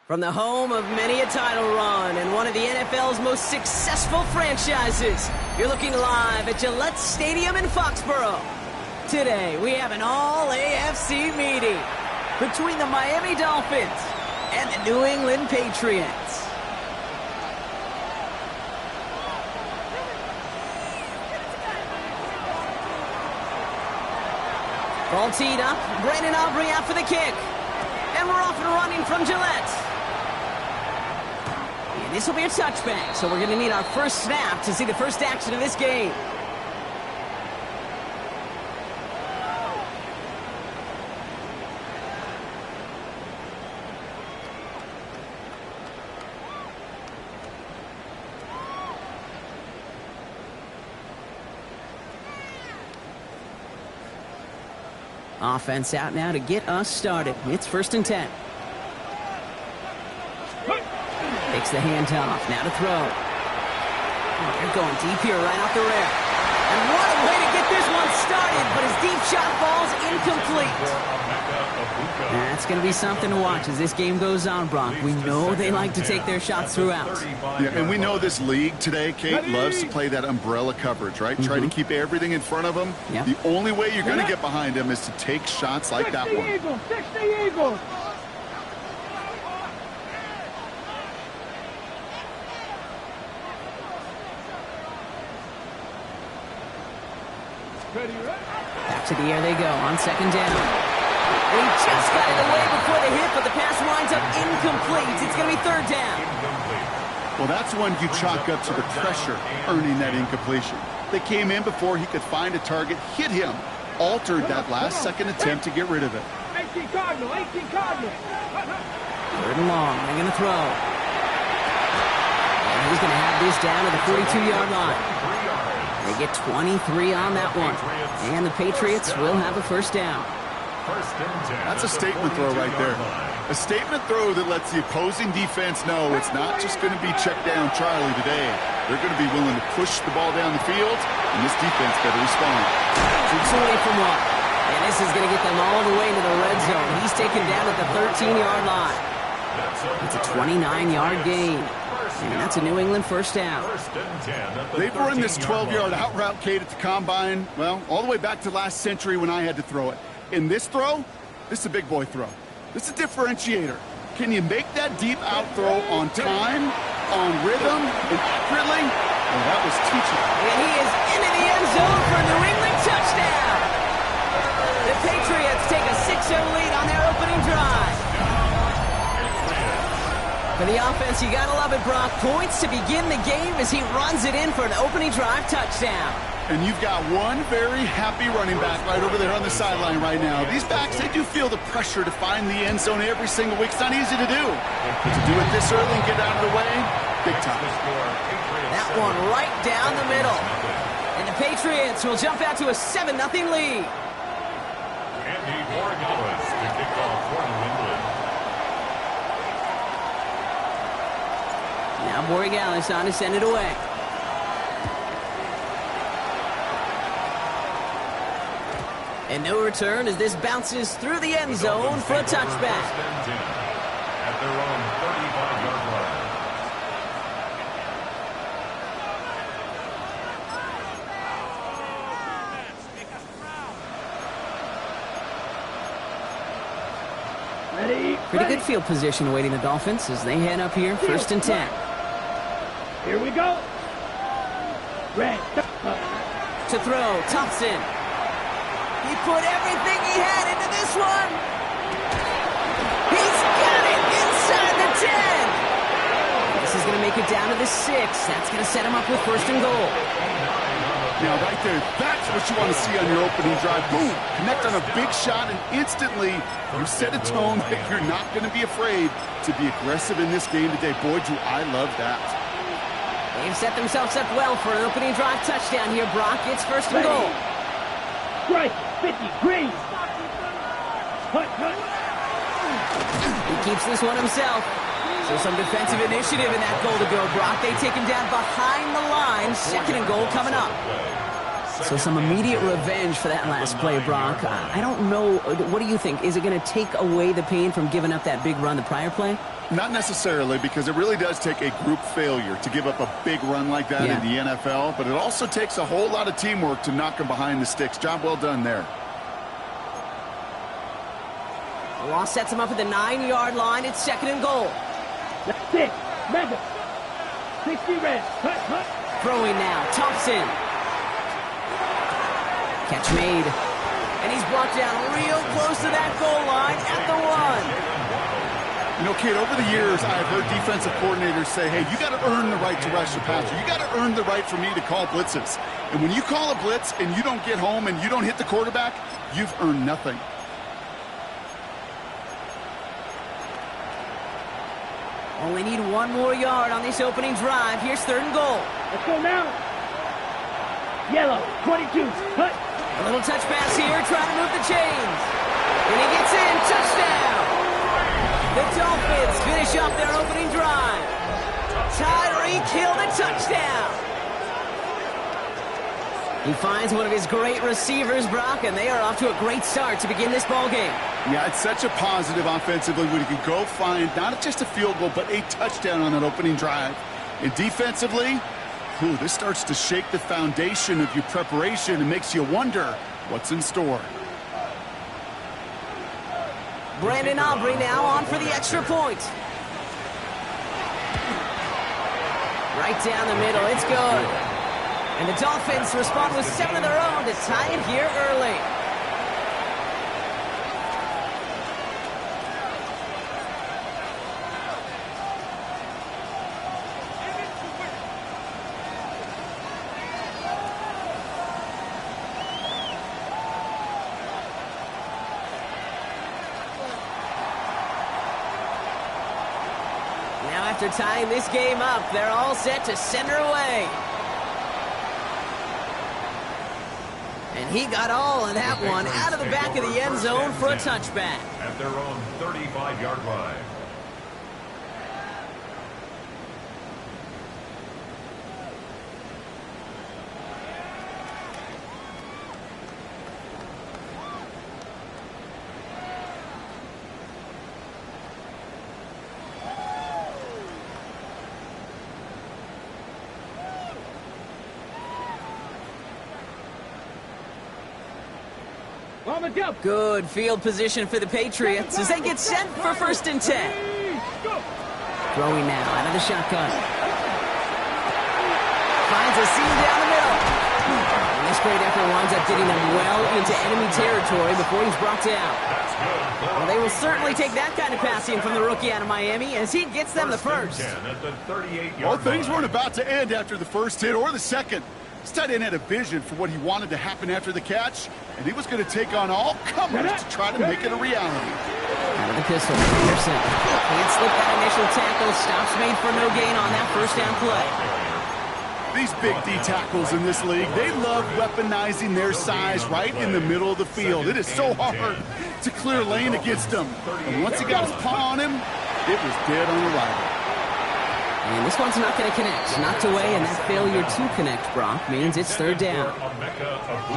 From the home of many a title run and one of the NFL's most successful franchises, you're looking live at Gillette Stadium in Foxborough. Today, we have an all-AFC meeting between the Miami Dolphins and the New England Patriots. Ball teed up, Brandon Aubrey out for the kick. And we're off and running from Gillette. And this will be a touchback, so we're going to need our first snap to see the first action of this game. Offense out now to get us started. It's 1st and 10. Takes the handoff. Now to throw. Oh, they're going deep here right off the rear. And what a way to get this one started, but his deep shot falls incomplete. That's going to be something to watch as this game goes on, Brock. We know they like to take their shots throughout. Yeah, and we know this league today, Kate, loves to play that umbrella coverage, right? Try to keep everything in front of them. Yep. The only way you're going to get behind them is to take shots like that one. Eagles, 60 Eagles. Back to the air they go on 2nd down. He just got it away before the hit, but the pass winds up incomplete. It's going to be 3rd down. Well, that's one you chalk up to the pressure earning that incompletion. They came in before he could find a target, hit him, altered that last second attempt to get rid of it. 18 Cardinal, 18 Cardinal. 3rd and long. They're going to throw. And he's going to have this down to the 42-yard line. They get 23 on that one. And the Patriots will have a 1st down. That's a statement throw right there. A statement throw that lets the opposing defense know it's not just going to be check down Charlie today. They're going to be willing to push the ball down the field, and this defense better respond. Keeps away from one. And this is going to get them all the way into the red zone. He's taken down at the 13-yard line. It's a 29-yard gain. And that's a New England 1st down. They've run this 12-yard out route, Kate, at the combine, well, all the way back to last century when I had to throw it. In this throw, this is a big boy throw. This is a differentiator. Can you make that deep out throw on time, on rhythm, and accurately? Well, that was teachable. And he is into the end zone for a New England touchdown. The Patriots take a 6-0 lead on their opening drive. For the offense, you gotta love it, Brock. Points to begin the game as he runs it in for an opening drive touchdown. And you've got one very happy running back right over there on the sideline right now. These backs, they do feel the pressure to find the end zone every single week. It's not easy to do. But to do it this early and get out of the way, big time. That one right down the middle. And the Patriots will jump out to a 7-0 lead. Andy Borregales to kick off for New England. Now Borregales on to send it away. And no return as this bounces through the end zone for a touchback. At their own 35-yard line. Ready? Pretty good field position awaiting the Dolphins as they head up here, 1st and 10. Here we go. Red. To throw, Thompson. He put everything he had into this one. He's got it inside the 10. This is going to make it down to the 6. That's going to set him up with 1st and goal. Now, right there, that's what you want to see on your opening drive. Boom! Connect on a big shot, and instantly you set a tone that you're not going to be afraid to be aggressive in this game today. Boy, do I love that. They've set themselves up well for an opening drive touchdown here, Brock. It's 1st and goal. Strike, 50, green. Hut. He keeps this one himself. So some defensive initiative in that goal to go, Brock. They take him down behind the line. 2nd and goal coming up. So some immediate revenge for that last play, Brock. I don't know. What do you think? Is it going to take away the pain from giving up that big run the prior play? Not necessarily, because it really does take a group failure to give up a big run like that in the NFL, but it also takes a whole lot of teamwork to knock him behind the sticks. Job well done there. Law sets him up at the 9-yard line. It's 2nd and goal. That's it. Mega. 60 red. Hut, hut. Throwing now. Thompson. Catch made. And he's brought down real close to that goal line at the 1. You know, kid, over the years, I've heard defensive coordinators say, hey, you got to earn the right to rush the passer. You got to earn the right for me to call blitzes. And when you call a blitz and you don't get home and you don't hit the quarterback, you've earned nothing. Only need 1 more yard on this opening drive. Here's 3rd and goal. Let's go now. Yellow. 22. Hut. A little touch pass here, trying to move the chains. And he gets in. Touchdown. The Dolphins finish up their opening drive. Tyreek Hill, the touchdown. He finds one of his great receivers, Brock, and they are off to a great start to begin this ball game. Yeah, it's such a positive offensively when you can go find not just a field goal, but a touchdown on that opening drive. And defensively, this starts to shake the foundation of your preparation and makes you wonder what's in store. Brandon Aubrey now on for the extra point. Right down the middle, it's good. And the Dolphins respond with 7 of their own to tie it here early. Now after tying this game up, they're all set to send her away. And he got all of that one out of the back of the end zone for a touchback. At their own 35-yard line. Good field position for the Patriots as they get set for 1st and 10. Throwing now out of the shotgun. Finds a seam down the middle. And this great effort winds up getting them well into enemy territory before he's brought down. Well, they will certainly take that kind of passing from the rookie out of Miami as he gets them the first. Well, things weren't about to end after the first hit or the second. This tight end had a vision for what he wanted to happen after the catch, and he was going to take on all comers to try to make it a reality. Out of the pistol, Peterson. Can't slip that initial tackle. Stops made for no gain on that 1st down play. These big D tackles in this league, they love weaponizing their size right in the middle of the field. It is so hard to clear lane against them. And once he got his paw on him, it was dead on arrival. And this one's not going to connect. Knocked away, and that failure to connect, Brock, means it's 3rd down.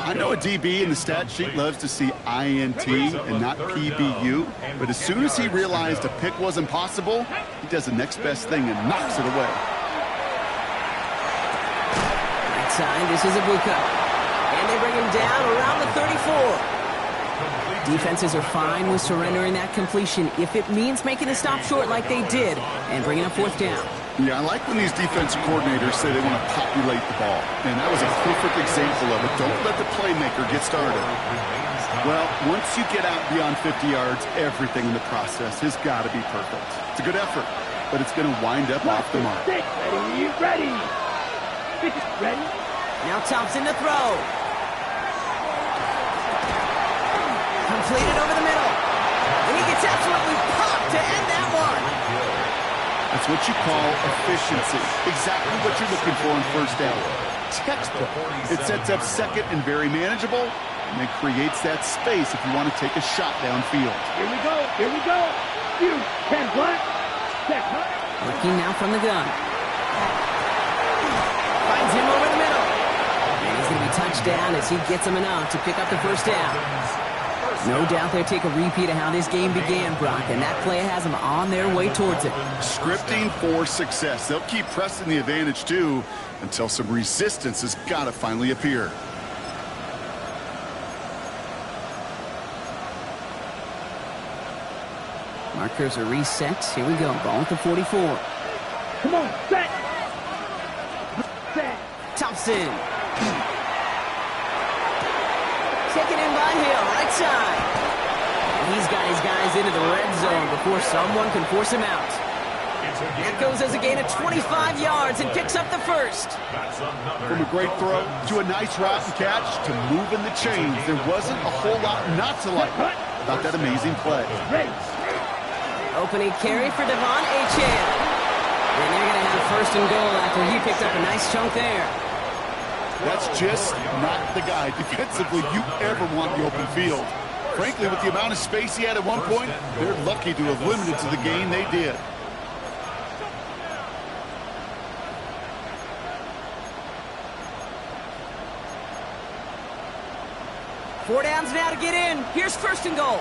I know a DB in the stat sheet loves to see INT and not PBU, but as soon as he realized a pick wasn't possible, he does the next best thing and knocks it away. Right side, this is Ibuka. And they bring him down around the 34. Defenses are fine with surrendering that completion if it means making a stop short like they did and bringing up 4th down. Yeah, I like when these defensive coordinators say they want to populate the ball. And that was a perfect example of it. Don't let the playmaker get started. Well, once you get out beyond 50 yards, everything in the process has got to be perfect. It's a good effort, but it's going to wind up off the mark. Ready, ready. Ready. Now Thompson to throw. Completed over the middle. And he gets absolutely popped to end that one. That's what you call efficiency. Exactly what you're looking for on 1st down. Textbook. It sets up 2nd and very manageable, and then creates that space if you want to take a shot downfield. Here we go. Here we go. You can black. Check. Working now from the gun. Finds him over the middle. And he's going to be touchdown as he gets them enough to pick up the first down. No doubt they'll take a repeat of how this game began, Brock, and that play has them on their way towards it. Scripting for success. They'll keep pressing the advantage, too, until some resistance has got to finally appear. Markers are reset. Here we go. Ball at the 44. Come on, set. Set. Thompson. Taken in by Hill, right side. And he's got his guys into the red zone before someone can force him out. That goes as a gain of 25 yards and picks up the first. From a great throw to a nice route and catch to moving the chains, there wasn't a whole lot not to like about that amazing play. Opening carry for Devon Achane. And they're going to have first and goal after he picked up a nice chunk there. That's just not the guy defensively you ever want in the open field. Frankly, with the amount of space he had at one point, they're lucky to have limited to the gain they did. Four downs now to get in. Here's first and goal.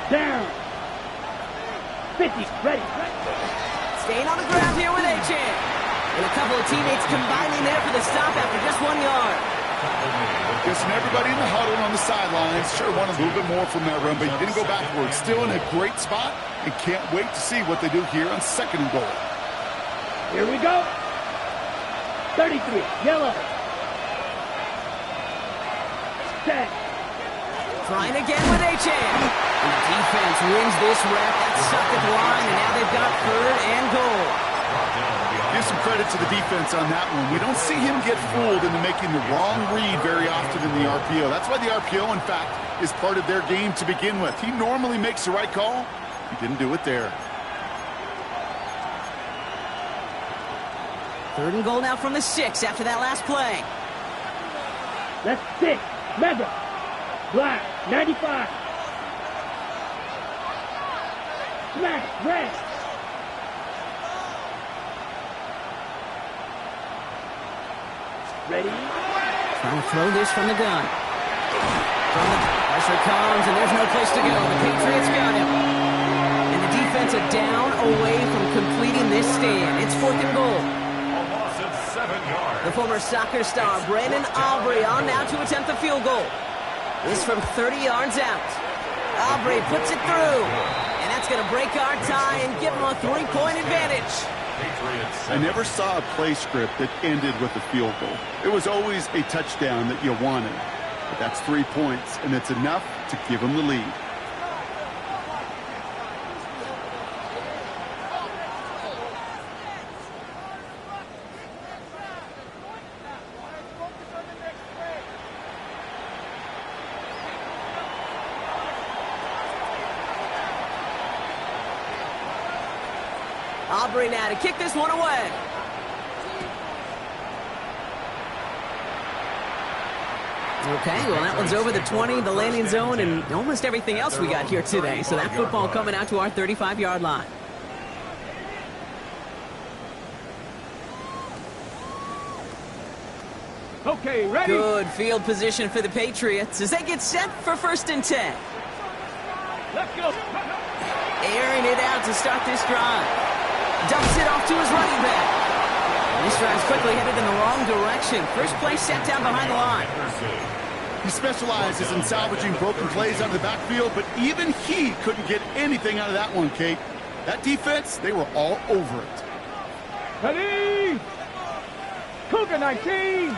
Down. 50, ready. Staying on the ground here with Achane. And a couple of teammates combining there for the stop after just 1 yard. Guessing everybody in the huddle on the sidelines sure wanted a little bit more from that run, but he didn't go backwards. Still in a great spot, and can't wait to see what they do here on second and goal. Here we go. 33, yellow. Set. Trying again with Achane. And the defense wins this rep. That's stuck at the line, and now they've got third and goal. Give some credit to the defense on that one. We don't see him get fooled into making the wrong read very often in the RPO. That's why the RPO, in fact, is part of their game to begin with. He normally makes the right call. He didn't do it there. Third and goal now from the 6 after that last play. That's 6. Mega. Black. 95. Smash. Red. Ready? Trying to throw this from the gun. Pressure comes, and there's no place to go. The Patriots got him. And the defense a down away from completing this stand. It's fourth and goal. A loss of 7 yards. The former soccer star, Brandon Aubrey, on now to attempt the field goal. This from 30 yards out. Aubrey puts it through. And that's going to break our tie and give him a 3-point advantage. I never saw a play script that ended with a field goal. It was always a touchdown that you wanted. But that's 3 points, and it's enough to give them the lead. Aubrey now to kick this one away. Okay, well, that one's over the 20, the landing zone, and almost everything else we got here today. So that football coming out to our 35-yard line. Okay, ready? Good field position for the Patriots as they get set for first and 10. Let's go. Airing it out to start this drive. Dumps it off to his running back. And this drive's quickly headed in the wrong direction. First play set down behind the line. He specializes in salvaging broken plays out of the backfield, but even he couldn't get anything out of that one, Kate. That defense, they were all over it. Ready? Cougar 19.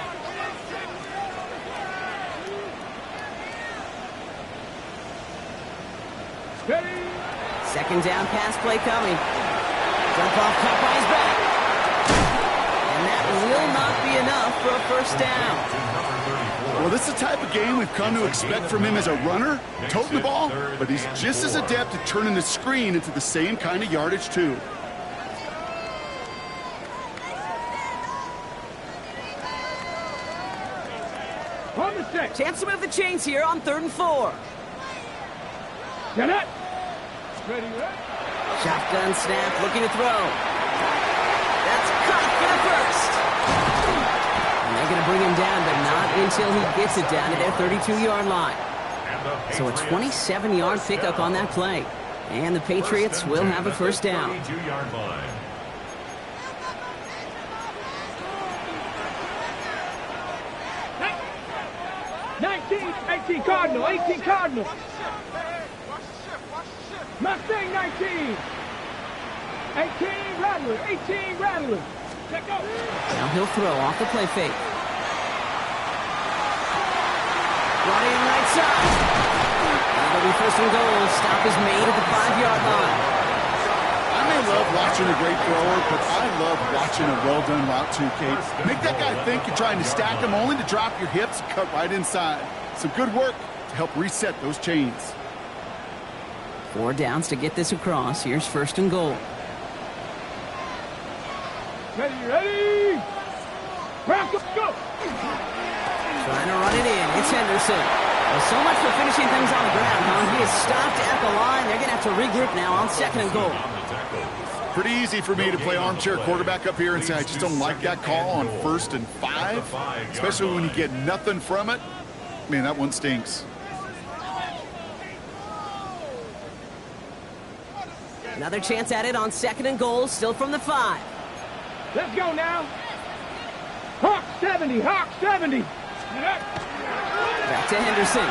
Steady. Second down pass play coming. Jump off caught by his back. And that will not be enough for a first down. Well, this is the type of game we've come to expect from him as a runner, toting the ball, but he's just as adept at turning the screen into the same kind of yardage, too. On the set. Chance to move the chains here on 3rd and 4. Get it. Ready, ready. Shotgun snap, looking to throw. That's caught for the first. And They're going to bring him down, but not until he gets it down to their 32-yard line. So a 27-yard pickup on that play. And the Patriots will have a first down. 32-yard line. Eighteen Cardinal, 18 Cardinal. Mustang 19. 18 Rattler, 18 Rattler. Check out. Now he'll throw off the play fake. Right in right side. It'll be first and goal. Stop is made at the 5-yard line. I may love watching a great thrower, but I love watching a well-done route too, Kate. Make that guy think you're trying to stack him only to drop your hips and cut right inside. Some good work to help reset those chains. 4 downs to get this across. Here's first and goal. Ready. Broncos, go. Trying to run it in. It's Henderson. Well, so much for finishing things on the ground, huh? He is stopped at the line. They're going to have to regroup now on second and goal. Pretty easy for me to play armchair quarterback up here and say I just don't like that call on 1st and 5, especially when you get nothing from it. Man, that one stinks. Another chance at it on second and goal, still from the 5. Let's go now. Hawk 70, Hawk 70. Back to Henderson.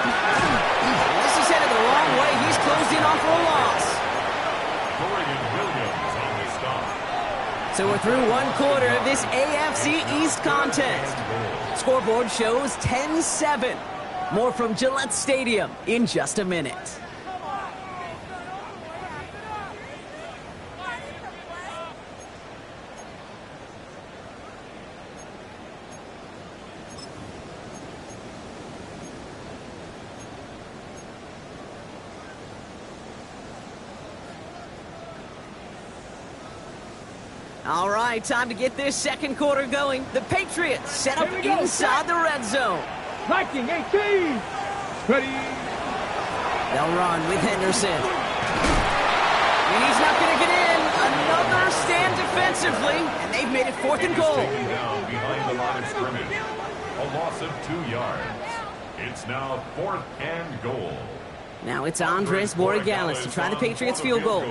This is headed the wrong way. He's closed in on for a loss. So we're through 1 quarter of this AFC East contest. Scoreboard shows 10-7. More from Gillette Stadium in just a minute. All right, time to get this second quarter going. The Patriots set up inside the red zone. Viking 18. Ready. They'll run with Henderson. And he's not going to get in. Another stand defensively, and they've made it 4th and goal. Down behind the line of scrimmage. A loss of 2 yards. It's now 4th and goal. Now it's Andres Borregales to try the Patriots field goal.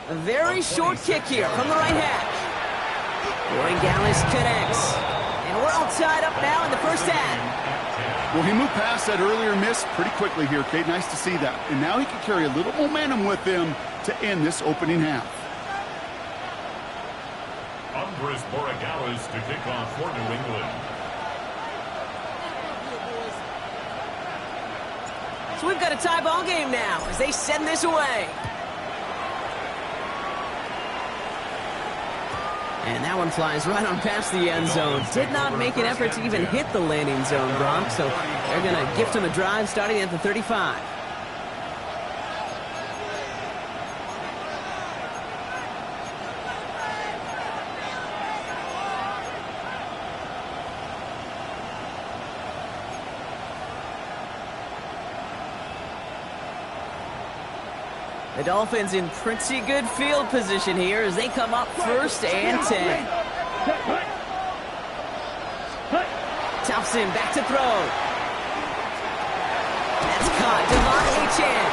A very short kick here from the right hash. Borregales connects. And we're all tied up now in the first half. Well, he moved past that earlier miss pretty quickly here, Kate. Nice to see that. And now he can carry a little momentum with him to end this opening half. Andres Borregales to kick off for New England. So we've got a tie ball game now as they send this away. And that one flies right on past the end zone. Did not make an effort to even hit the landing zone, Bronx. So they're going to gift him a drive starting at the 35. The Dolphins in pretty good field position here as they come up 1st and 10. Thompson back to throw. That's caught. Devon Achane.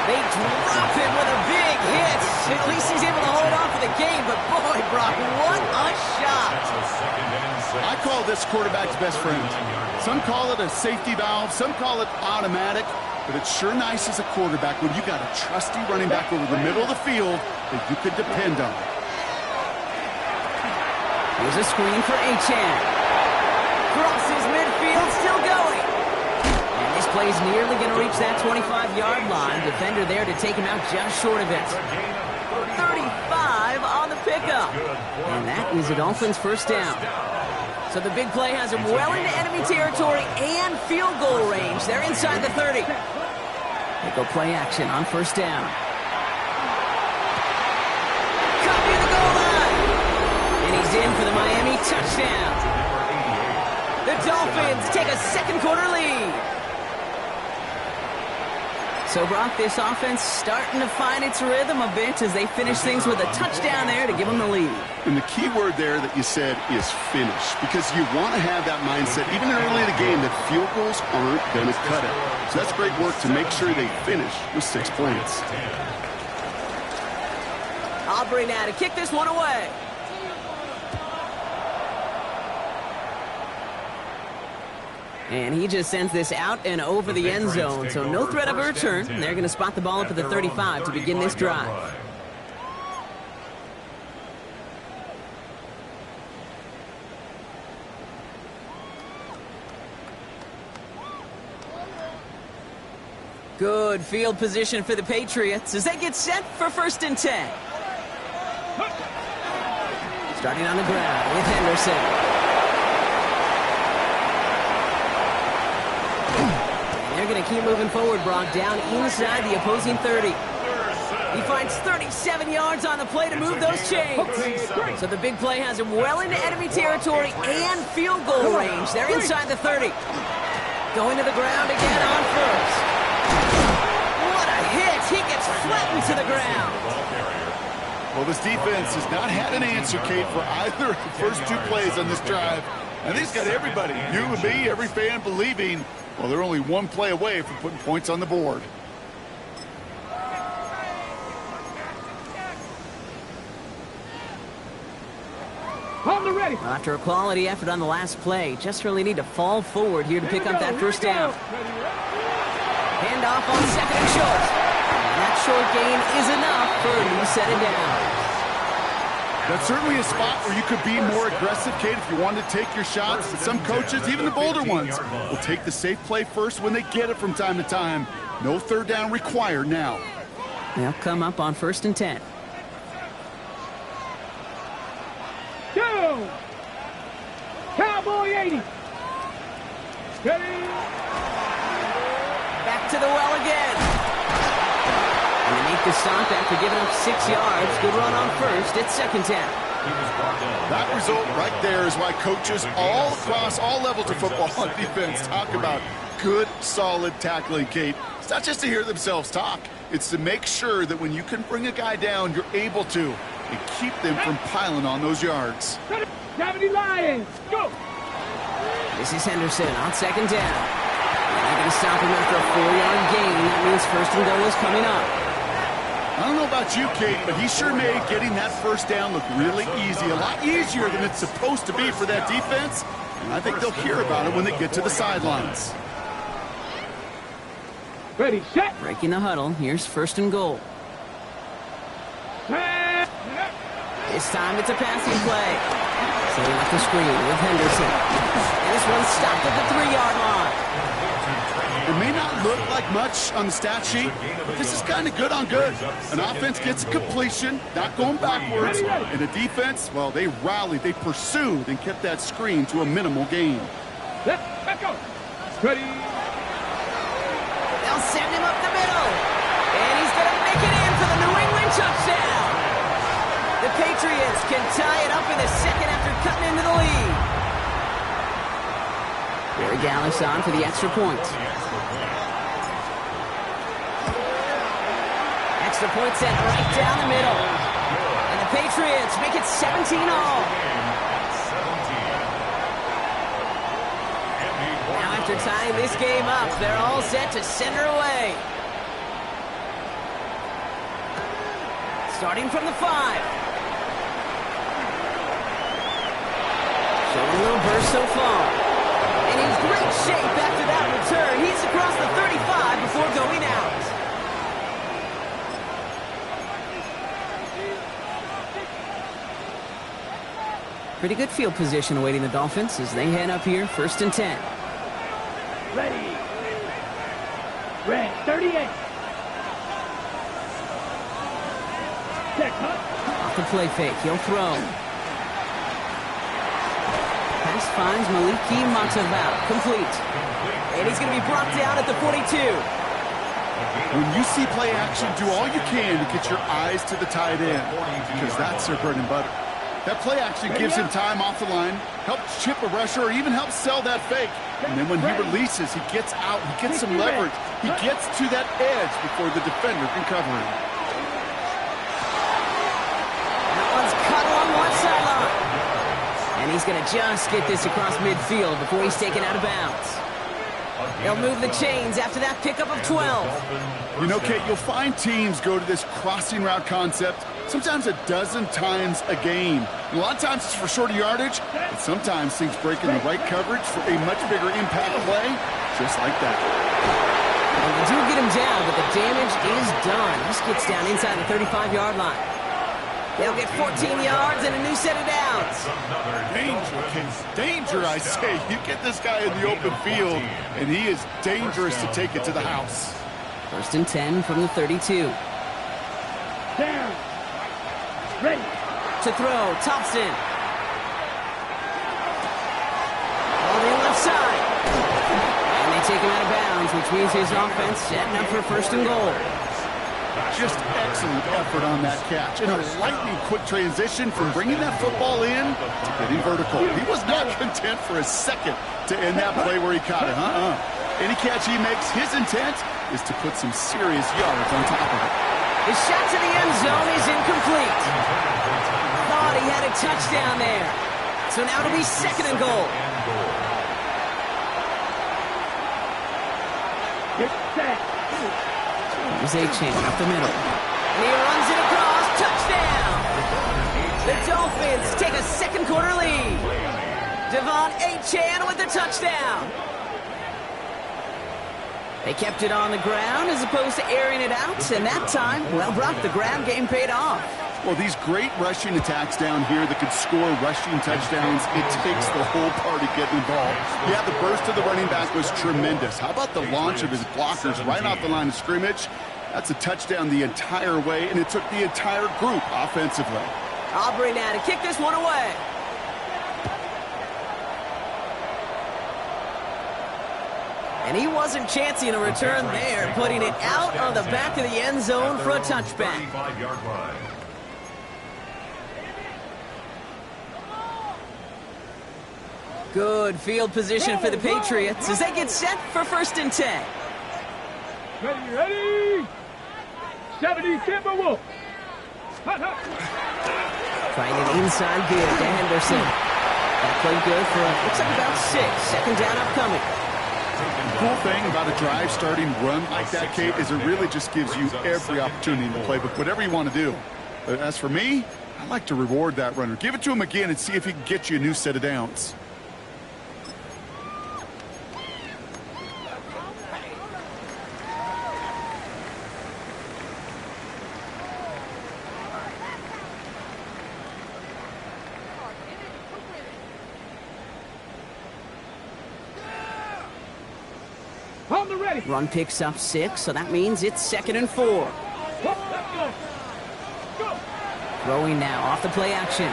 They drop him with a big hit. At least he's able to hold on for the game, but boy, Brock, what a shot. I call this quarterback's best friend. Some call it a safety valve, some call it automatic. But it's sure nice as a quarterback when you got a trusty running back over the middle of the field that you could depend on. Here's a screen for Achane. Crosses midfield, still going. And this play's nearly going to reach that 25-yard line. Defender there to take him out just short of it. 35 on the pickup. And that is the Dolphins' first down. So the big play has him well into enemy territory and field goal range. They're inside the 30. They go play action on first down. Copy the goal line. And he's in for the Miami touchdown. The Dolphins take a second quarter lead. So, Brock, this offense starting to find its rhythm a bit as they finish things with a touchdown there to give them the lead. And the key word there that you said is finish, because you want to have that mindset, even early in the game, that field goals aren't going to cut it. So that's great work to make sure they finish with 6 points. Aubrey now to kick this one away. And he just sends this out and over the end zone, so no threat of a return. They're going to spot the ball up at the 35 to begin this drive. Good field position for the Patriots as they get set for 1st and 10. Starting on the ground with Henderson. They're going to keep moving forward, Brock, down inside the opposing 30. He finds 37 yards on the play to move those chains. So the big play has him well into enemy territory and field goal range. They're inside the 30. Going to the ground again on first. What a hit! He gets flattened to the ground. Well, this defense has not had an answer, Kate, for either of the first 2 plays on this drive. And he's got everybody, you and me, every fan believing, well, they're only 1 play away from putting points on the board. Ready. After a quality effort on the last play, just really need to fall forward here to pick up that first down. Hand off on 2nd and short. That short gain is enough for a new set of downs. That's certainly a spot where you could be more aggressive, Kate, if you wanted to take your shots. But some coaches, even the bolder ones, will take the safe play first when they get it from time to time. No 3rd down required now. They'll come up on 1st and 10. Go! Cowboy 80. Ready. Back to the well again. And they make the stop after giving up 6 yards. Good run on first. It's 2nd down. That result right there is why coaches all across all levels of football on defense talk about good, solid tackling, Kate. It's not just to hear themselves talk. It's to make sure that when you can bring a guy down, you're able to, and keep them from piling on those yards. 70 Lions, go! This is Henderson on 2nd down. And they're going to stop him after a 4-yard gain. That means 1st and goal is coming up. I don't know about you, Kate, but he sure made getting that first down look really easy. A lot easier than it's supposed to be for that defense. And I think they'll hear about it when they get to the sidelines. Ready, set. Breaking the huddle. Here's 1st and goal. This time it's a passing play. Setting up the screen with Henderson. And this one's stopped at the 3-yard line. It may not look like much on the stat sheet, but this is kind of good on good. An offense gets a completion, not going backwards, and a defense, well, they rallied, they pursued, and kept that screen to a minimal gain. Let's go. Ready. They'll send him up the middle. And he's going to make it in for the New England touchdown. The Patriots can tie it up in the 2nd after cutting into the lead. Barry Gallis on for the extra point. Extra point sent right down the middle. And the Patriots make it 17-all. Now after tying this game up, they're all set to send her away. Starting from the 5. Showing a little burst so far. And in great shape after that return. He's across the 35 before going out. Pretty good field position awaiting the Dolphins as they head up here, 1st and 10. Ready. Red, 38. Check, huh? Off the play fake, he'll throw. Pass finds Maliki Mataval, complete. And he's going to be brought down at the 42. When you see play action, do all you can to get your eyes to the tight end, because that's their bread and butter. That play action gives him time off the line, helps chip a rusher, or even helps sell that fake. And then when he releases, he gets out, he gets some leverage. He gets to that edge before the defender can cover him. That one's cut along one sideline. And he's going to just get this across midfield before he's taken out of bounds. They'll move the chains after that pickup of 12. You know, Kate, you'll find teams go to this crossing route concept sometimes a dozen times a game. And a lot of times it's for shorter yardage, but sometimes things break in the right coverage for a much bigger impact play, just like that. And they do get him down, but the damage is done. This gets down inside the 35-yard line. They'll get 14 yards and a new set of downs. Danger, Kate. Danger, I say. You get this guy in the open field, and he is dangerous to take it to the house. 1st and 10 from the 32. Down. Ready. To throw, Thompson. All the left side. And they take him out of bounds, which means his offense setting up for 1st and goal. Just excellent effort on that catch. And a lightning quick transition from bringing that football in to getting vertical. He was not content for a second to end that play where he caught it. Any catch he makes, his intent is to put some serious yards on top of it. His shot to the end zone is incomplete. Thought he had a touchdown there. So now it'll be 2nd and goal. Get set. Here's A-Chain up the middle. And he runs it across. Touchdown! The Dolphins take a 2nd quarter lead. Devon A-Chan with the touchdown. They kept it on the ground as opposed to airing it out, and that time, well, Brock, the ground game paid off. Well, these great rushing attacks down here that could score rushing touchdowns, it takes the whole party getting involved. Yeah, the burst of the running back was tremendous. How about the launch of his blockers right off the line of scrimmage? That's a touchdown the entire way, and it took the entire group offensively. Aubrey now to kick this one away. And he wasn't chancing a return there, putting it out on the back of the end zone for a touchback. Good field position for the Patriots as they get set for 1st and 10. Ready, ready. 70 Timberwolves. Trying it inside good to Henderson. That played good for, looks like about 6. 2nd down upcoming. The cool thing about a drive starting run like that, Kate, is it really just gives you every opportunity to play with whatever you want to do. But as for me, I like to reward that runner. Give it to him again and see if he can get you a new set of downs. On the ready. Run picks up 6, so that means it's 2nd and 4. Let's go. Go. Throwing now off the play action.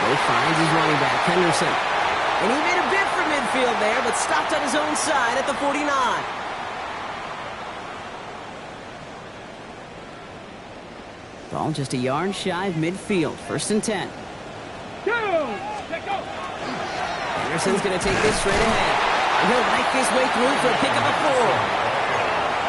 He finds his running back, Henderson. And he made a bid for midfield there, but stopped on his own side at the 49. Ball just a yard shy of midfield. 1st and 10. Go. Let go. Henderson's going to take this straight ahead. And he'll make his way through for a pickup of 4.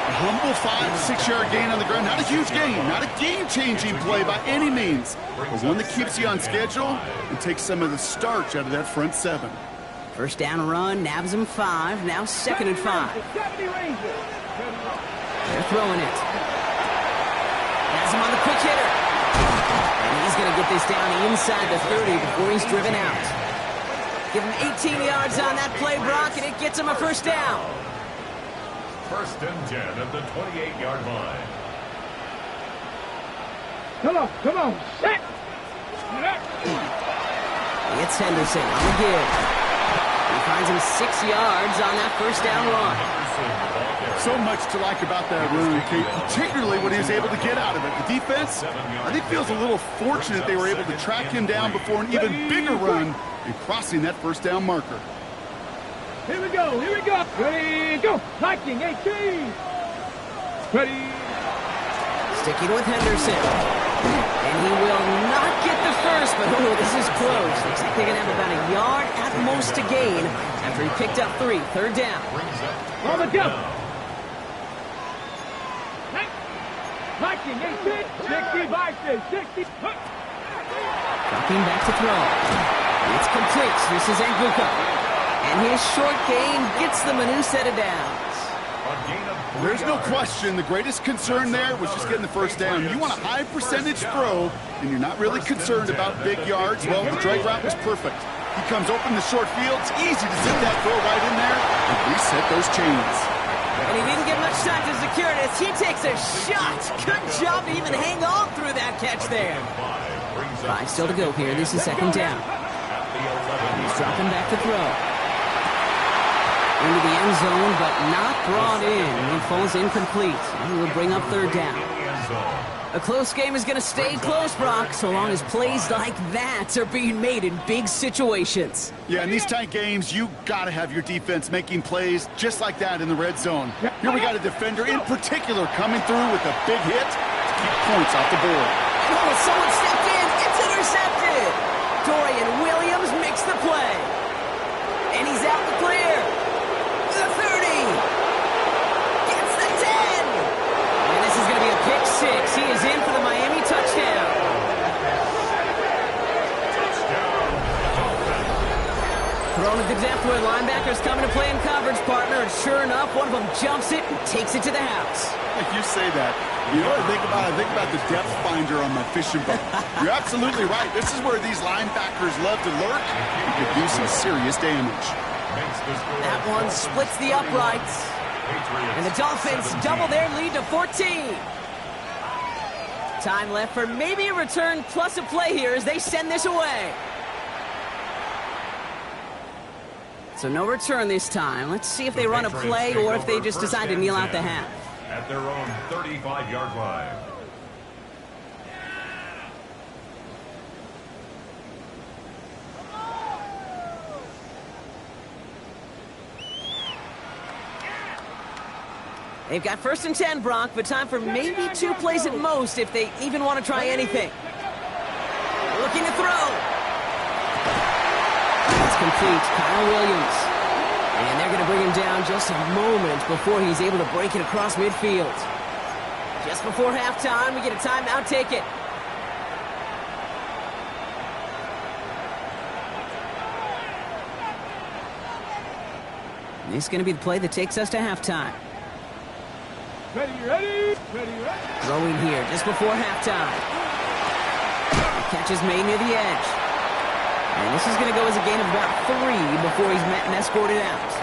A humble 5-6 yard gain on the ground. Not a huge gain, not a game-changing play by any means, but one that keeps you on schedule and takes some of the starch out of that front 7. 1st down run, nabs him 5, now 2nd and 5. 70 Rangers. They're throwing it. Has him on the quick hitter. And he's going to get this down inside the 30 before he's driven out. Give him 18 yards on that play, Brock, and it gets him a 1st down. 1st and 10 at the 28-yard line. Come on. Set. It's Henderson on the give. He finds him 6 yards on that 1st down run. So much to like about that run, Kate, particularly what he was able to get out of it. The defense, I think, feels a little fortunate they were able to track him down before an even bigger run and crossing that 1st down marker. Here we go. Ready, go. Viking 18. Ready. Sticking with Henderson. And he will not get the first, but oh, this is close. Looks like they're going to have about a yard at most to gain after he picked up 3. Third down. On the jump. 60 versus 60. Dropping back to throw. It's complete. This is Nguka. And his short gain gets them a new set of downs. There's no question. The greatest concern there was just getting the first down. You want a high percentage throw, and you're not really concerned about big yards. Well, the drag route was perfect. He comes open the short field. It's easy to zip that throw right in there and reset those chains. And he didn't get much time to secure it as he takes a shot. Good job to even hang on through that catch there. 5 still to go here. This is second down. He's dropping back to throw. Into the end zone, but not brought in. It falls incomplete. And we'll bring up third down. A close game is going to stay close, Brock, so long as plays like that are being made in big situations. Yeah, in these tight games, you got to have your defense making plays just like that in the red zone. Here we got a defender in particular coming through with a big hit to keep points off the board. Oh, someone stepped in. It's intercepted. Dorian Williams makes the play. And he's out the clear. The 30. Gets the 10. And this is going to be a pick 6. He is in for the Miami touchdown. Thrown at the depth where linebackers coming to play in coverage, partner. And sure enough, one of them jumps it and takes it to the house. You say that. You know what I think about? I think about the depth finder on my fishing boat. You're absolutely right. This is where these linebackers love to lurk. You could do some serious damage. That one splits the uprights. And the Dolphins double their lead to 14. Time left for maybe a return plus a play here as they send this away. So no return this time. Let's see if they run a play or if they just decide to kneel out the half. At their own 35-yard line. They've got 1st and 10, Brock, but time for maybe 2 plays at most if they even want to try anything. Looking to throw. That's complete. Kyle Williams. And they're going to bring him down just a moment before he's able to break it across midfield. Just before halftime, we get a timeout. Take it. This is going to be the play that takes us to halftime. Ready. Throwing here just before halftime. The catch is made near the edge. And this is going to go as a gain of about 3 before he's met and escorted out.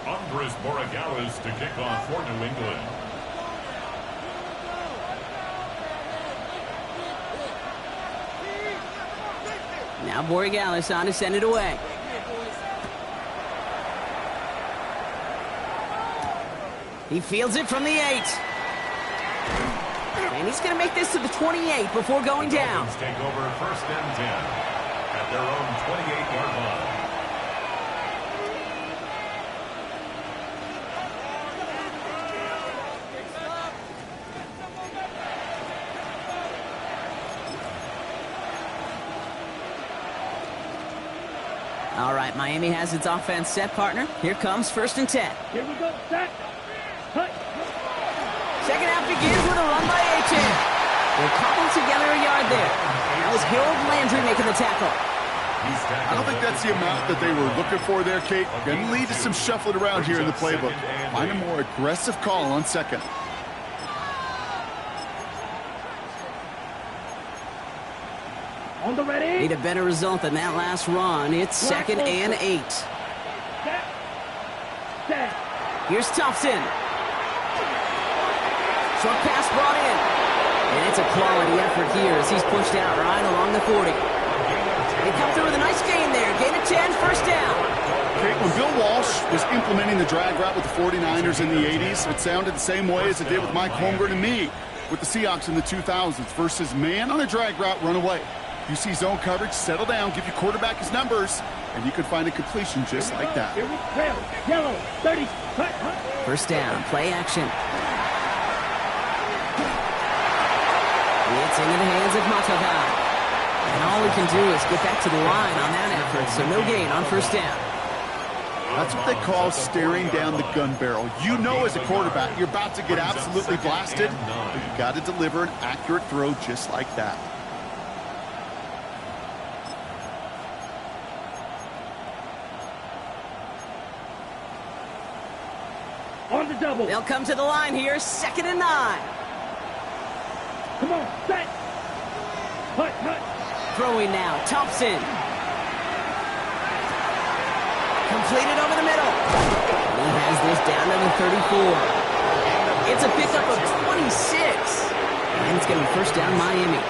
Andres Borregales to kick off for New England. Now Borregales on to send it away. He fields it from the 8. And he's going to make this to the 28 before going down. The Dolphins take over 1st and 10 at their own 28-yard line. All right, Miami has its offense set, partner. Here comes 1st and 10. Here we go. Set. Cut. Second half begins with a run by A-Chain. They're cobbled together a yard there. That was Harold Landry making the tackle. I don't think that's the amount that they were looking for there, Kate. Going to lead to some shuffling around here in the playbook. Find a more aggressive call on 2nd. On the ready. Need a better result than that last run. It's 2nd and 8. Set. Here's Thompson. Short pass brought in. And it's a quality effort here as he's pushed out right along the 40. They come through with a nice gain there. Gain of 10, 1st down. Okay, when Bill Walsh was implementing the drag route with the 49ers in the 80s. It sounded the same way as it did with Mike Holmgren and me with the Seahawks in the 2000s versus man on a drag route, run away. You see zone coverage, settle down, give your quarterback his numbers, and you can find a completion just like that. Here we trail. Yellow, 30. Cut. First down, play action. It's into the hands of Mataga. And all he can do is get back to the line on that effort, so no gain on first down. That's what they call staring down the gun barrel. You know as a quarterback you're about to get absolutely blasted, but you got to deliver an accurate throw just like that. On the double. They'll come to the line here, 2nd and 9. Come on, set. Cut. Throwing now, Thompson. Completed over the middle. He has this down to the 34. It's a pickup of 26. And it's going to be first down Miami.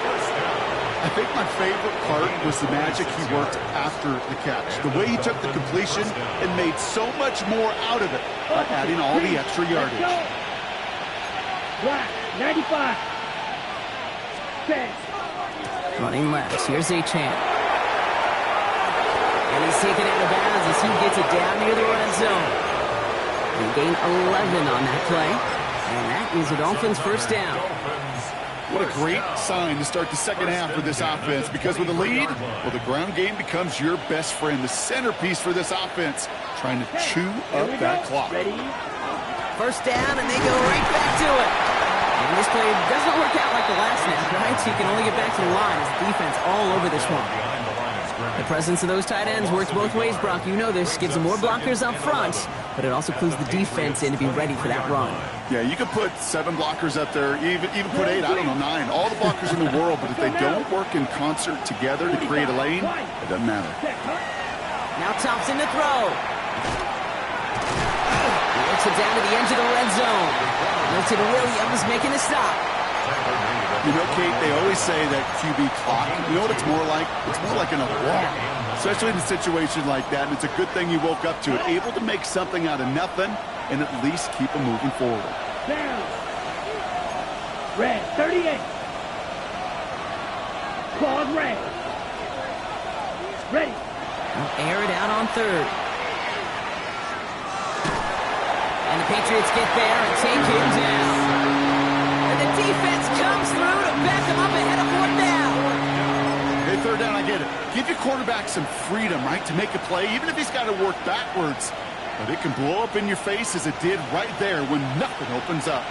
I think my favorite part was the magic he worked after the catch. The way he took the completion and made so much more out of it by adding all the extra yardage. Black, 95. Set. Running left. Here's Achane. And he's taken out of bounds as he gets it down near the red zone. He gained 11 on that play. And that is a Dolphins first down. What a great sign to start the second half for this offense, because with a lead, well, the ground game becomes your best friend, the centerpiece for this offense, trying to chew up that clock. Ready? First down, and they go right back to it. And this play doesn't work out like the last snap, right? So you can only get back to the line as the defense all over this one. The presence of those tight ends works both ways, Brock. You know this. Gives them more blockers up front, but it also clues the defense in to be ready for that run. Yeah, you could put 7 blockers up there, even put 8, I don't know, 9. All the blockers in the world, but if they don't work in concert together to create a lane, it doesn't matter. Now Thompson to throw. He works it down to the edge of the red zone. Milton Williams making a stop. You know, Kate, they always say that QB clock, you know what it's more like? It's more like another walk. Especially in a situation like that, and it's a good thing you woke up to it. Able to make something out of nothing and at least keep them moving forward. Down. Red, 38. Claude red. Ready. They'll air it out on 3rd. And the Patriots get there and take him down. And the defense comes through to back him up ahead of 4th down. Hey, 3rd down, I get it. Give your quarterback some freedom, right, to make a play, even if he's got to work backwards. But it can blow up in your face as it did right there when nothing opens up.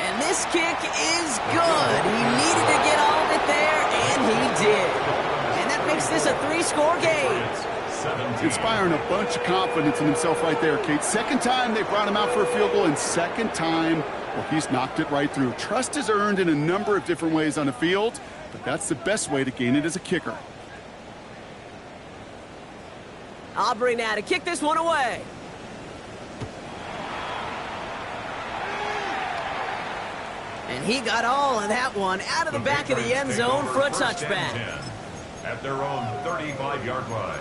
And this kick is good. He needed to get all of it there, and he did. And that makes this a 3-score game. Inspiring a bunch of confidence in himself right there, Kate. 2nd time they brought him out for a field goal, and 2nd time, well, he's knocked it right through. Trust is earned in a number of different ways on the field, but that's the best way to gain it as a kicker. Aubrey now to kick this one away. And he got all of that one out of the back of the end zone for a touchback. At their own 35-yard line.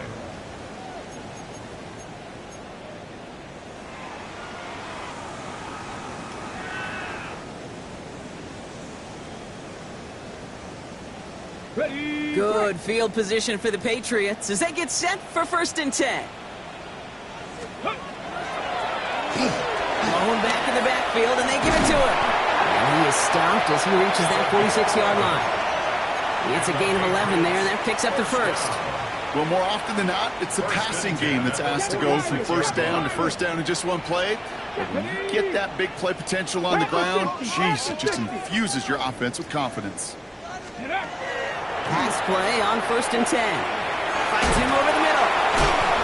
Ready. Good field position for the Patriots as they get set for 1st and 10. Blown back in the backfield, and they give it to him. And he is stopped as he reaches that 46-yard line. It's a gain of 11 there, and that picks up the 1st. Well, more often than not, it's the passing game that's asked to go from 1st down to 1st down in just one play. But when you get that big play potential on the ground, geez, it just infuses your offense with confidence. Pass play on 1st and 10. Finds him over the middle.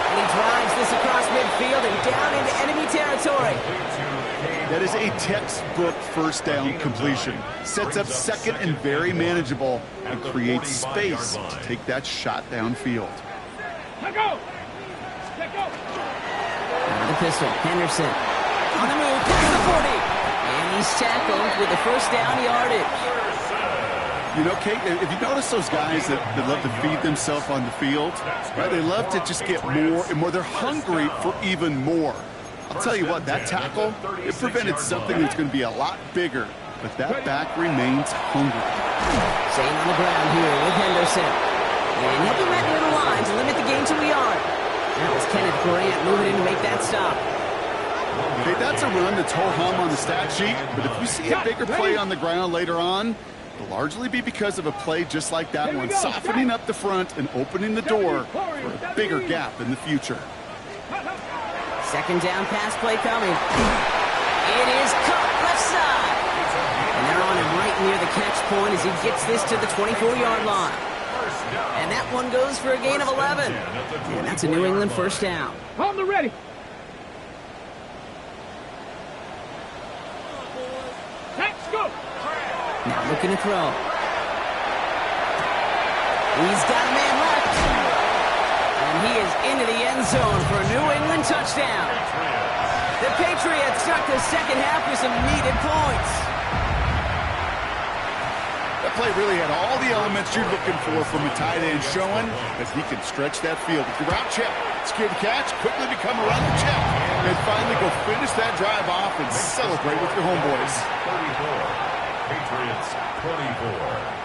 And he drives this across midfield and down into enemy territory. That is a textbook 1st down completion. Sets up 2nd and very manageable and creates space to take that shot downfield. Let go. Let go. Now the pistol. Henderson on the move. Past the 40. And he's tackled with the 1st down yardage. You know, Kate, if you notice those guys that love to feed themselves on the field, right? They love to just get more and more. They're hungry for even more. I'll tell you what, that tackle, it prevented something that's going to be a lot bigger, but that back remains hungry. Staying on the ground here with Henderson. And he'll be met near the line to limit the gain to a yard. That was Kenneth Grant moving in to make that stop. Okay, that's a run that's ho-hum on the stat sheet, but if we see a bigger play on the ground later on, it'll largely be because of a play just like that one, softening up the front and opening the door for a bigger gap in the future. Second down pass play coming. It is caught left side. And they're on him right near the catch point as he gets this to the 24-yard line. And that one goes for a gain of 11. And that's a New England first down. On the ready. Let's go. Now looking to throw. He's got a man left. And he is into the end zone for a New England touchdown. The Patriots start the second half with some needed points. That play really had all the elements you're looking for from a tight end, showing that he can stretch that field. With your route check, secure the catch, quickly become a running check, and finally go finish that drive off and celebrate with your homeboys. 34, Patriots 24.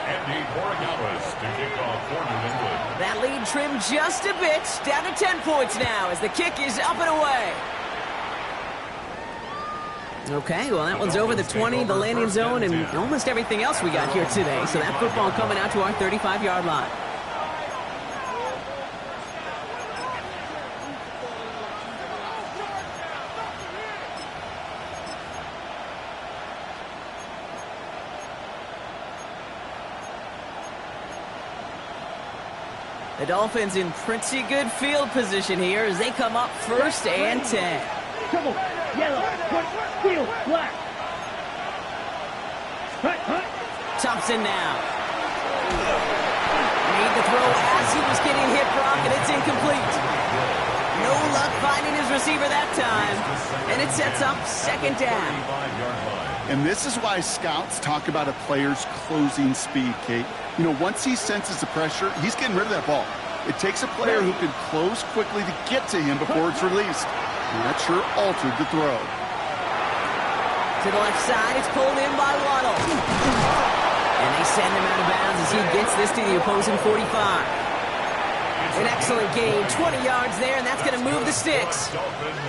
Andy Borregales to kick off for New England. That lead trimmed just a bit, down to 10 points now as the kick is up and away. Okay, well, that one's over the 20, the landing zone, and almost everything else we got here today. So that football coming out to our 35-yard line. The Dolphins in pretty good field position here as they come up first and 10. Triple, yellow, white, steel, black. Hut. Thompson now. Made the throw as he was getting hit, Brock, and it's incomplete. No luck finding his receiver that time. And it sets up second down. And this is why scouts talk about a player's closing speed, Kate. You know, once he senses the pressure, he's getting rid of that ball. It takes a player who can close quickly to get to him before it's released. And that sure altered the throw. To the left side, it's pulled in by Waddle. And they send him out of bounds as he gets this to the opposing 45. An excellent gain, 20 yards there, and that's going to move the sticks.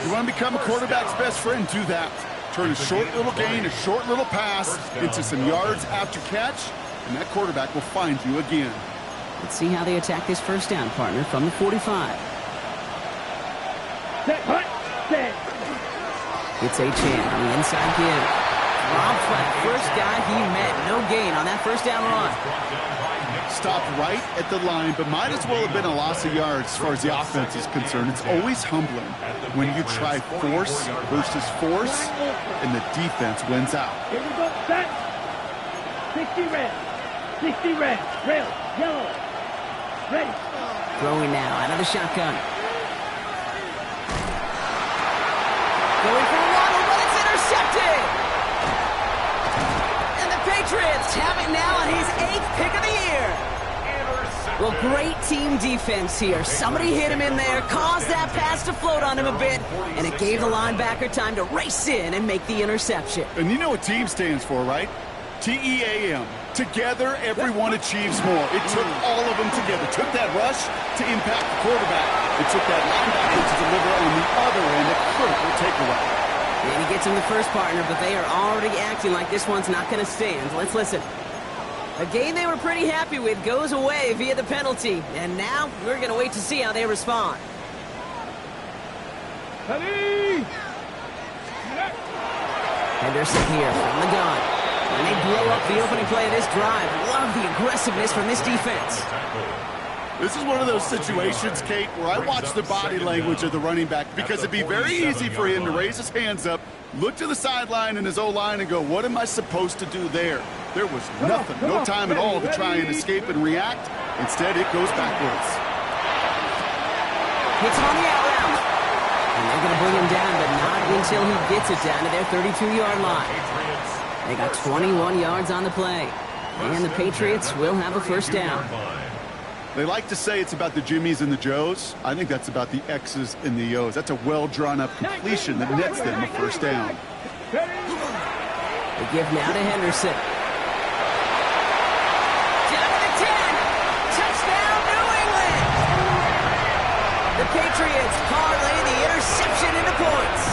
You want to become a quarterback's best friend, do that. Turn a short little gain, a short little pass into some yards after catch, and that quarterback will find you again. Let's see how they attack this first down, partner, from the 45. Set. It's Achane on the inside give. Rob Flat, first guy he met. No gain on that first down run. Stopped right at the line, but might as well have been a loss of yards as far as the offense is concerned. It's always humbling when you try force versus force, and the defense wins out. Here we go. Set. 60 red. 60 red. Rail. Yellow. Ready. Throwing now out of the shotgun. Going for a waddle, but it's intercepted. And the Patriots have it now on his 8th pick of the year. Well, great team defense here. Somebody hit him in there, caused that pass to float on him a bit, and it gave the linebacker time to race in and make the interception. And you know what team stands for, right? T-E-A-M. Together, everyone achieves more. It took all of them together. It took that rush to impact the quarterback. It took that linebacker to deliver on the other end, a critical takeaway. And he gets him the first partner, but they are already acting like this one's not going to stand. Let's listen. A game they were pretty happy with goes away via the penalty. And now we're going to wait to see how they respond. Henderson here from the gun. And they blow up the opening play of this drive. Love the aggressiveness from this defense. This is one of those situations, Kate, where I watch the body language of the running back because it'd be very easy for him to raise his hands up, look to the sideline in his O-line and go, what am I supposed to do there? There was nothing, no time at all to try and escape and react. Instead, it goes backwards. Hits him on the out route. And they're going to bring him down, but not until he gets it down to their 32-yard line. They got 21 yards on the play. And the Patriots will have a first down. They like to say it's about the Jimmies and the Joes. I think that's about the X's and the O's. That's a well-drawn-up completion that nets them a first down. The give now to Henderson. Down to the 10. Touchdown, New England. The Patriots parlay the interception into points.